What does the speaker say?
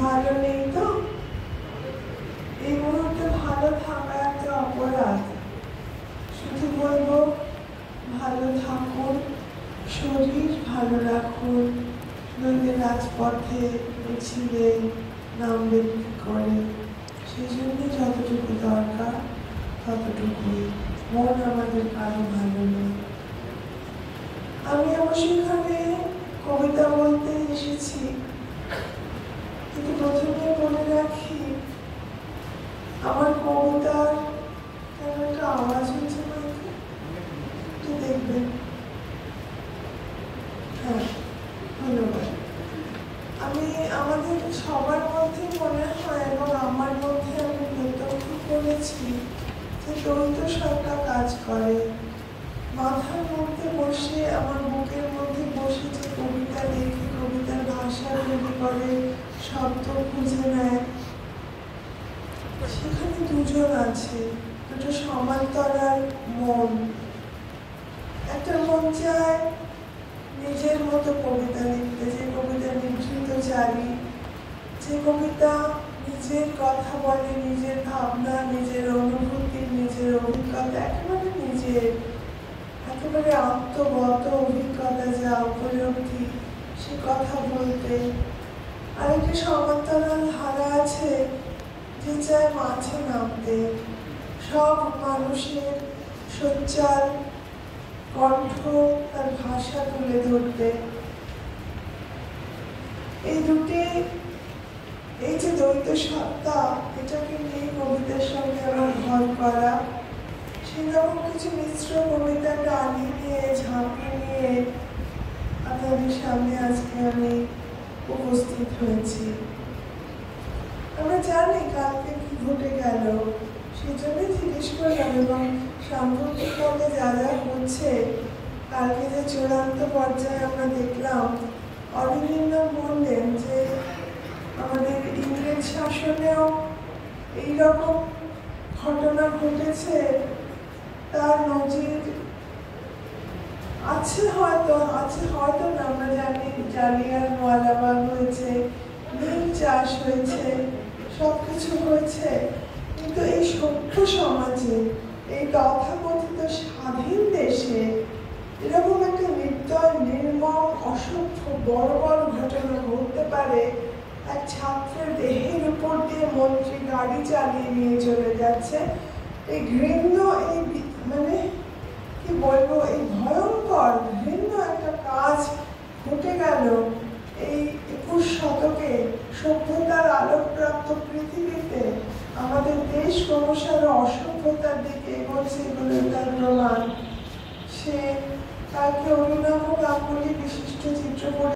ভালো নেই তো এই মুহূর্তে ভালো থাকা একটা অপরাধ। শুধু বলবো ভালো থাকুন, শরীর ভালো রাখুন, নইলে রাজপথে মিছিলে নামবেন কি করে। সেই জন্যই যতটুকু দরকার ততটুকুই। মন আমাদের কারো ভালো নেই। আমি অবশ্য এখানে কবিতা বলতে এসেছি, কিন্তু প্রথমে বলে রাখি আমার কবিতার কেন একটা আওয়াজ হচ্ছে মাইকে, একটু দেখবেন। হ্যাঁ, ধন্যবাদ। আমি আমাদের সবার মধ্যে মনে হয় এবং আমার মধ্যে আমি প্রত্যক্ষ করেছি যে দ্বৈত সত্তা কাজ করে। মাথার মধ্যে বসে আমার বুকের মধ্যে বসে যে কবিতা লেখে, কবিতার ভাষা তৈরি করে, শব্দ খুঁজে নেয়, সেখানে দুজন আছে, দুটো সমান্তরাল মন। একটা মন চায় নিজের মতো কবিতা লিখতে, যে কবিতা নিভৃতচারী, যে কবিতা নিজের কথা বলে, নিজের ভাবনা, নিজের অনুভূতি, নিজের অভিজ্ঞতা, একেবারে নিজের, একেবারে আত্মগত অভিজ্ঞতা যা উপলব্ধি সে কথা বলতে। আরেকটি সমান্তরাল ধারা আছে যে চায় মাঝে নামতে, সব মানুষের সোচ্চার কণ্ঠ তার ভাষা তুলে ধরতে। এই দুটি, এই যে দ্বৈত সত্তা, এটাকে নিয়ে কবিতার সঙ্গে আমার ঘর করা। সেরকম কিছু মিশ্র কবিতা টানি নিয়ে, ঝাঁপি নিয়ে আপনাদের সামনে আজকে আমি উপস্থিত হয়েছি। আমরা জানি কালকে কি ঘটে গেল, সেই জন্যই জিজ্ঞেস করলাম। এবং সাম্প্রতিকভাবে যা যা হচ্ছে, কালকে যে চূড়ান্ত পর্যায়ে আমরা দেখলাম, অরবিন্দ বললেন যে আমাদের ইংরেজ শাসনেও এইরকম ঘটনা ঘটেছে, তার নজির আছে হয়তো না। আমরা জানি জালিয়ানওয়ালাবাগ হয়েছে, নীল চাষ হয়েছে, সবকিছু হয়েছে, কিন্তু এই সভ্য সমাজে, এই তথাকথিত স্বাধীন দেশে এরকম একটা নির্দয়, নির্মম, অসভ্য বড় ঘটনা ঘটতে পারে। এক ছাত্রের দেহের উপর দিয়ে মন্ত্রী গাড়ি চালিয়ে নিয়ে চলে যাচ্ছে। এই ঘৃণ্য, এই মানে কি বলবো, এই ভয়ঙ্কর ঘৃণ্য একটা কাজ ঘটে গেল এই 21 শতকে সভ্যতার আলোকপ্রাপ্ত পৃথিবীতে। আমাদের দেশ ক্রমশ আরো অসভ্যতার দিকে এগোচ্ছে, এগুলো তার প্রমাণ। সে কালকে অভিনব গাঙ্গুলি বিশিষ্ট চিত্রপট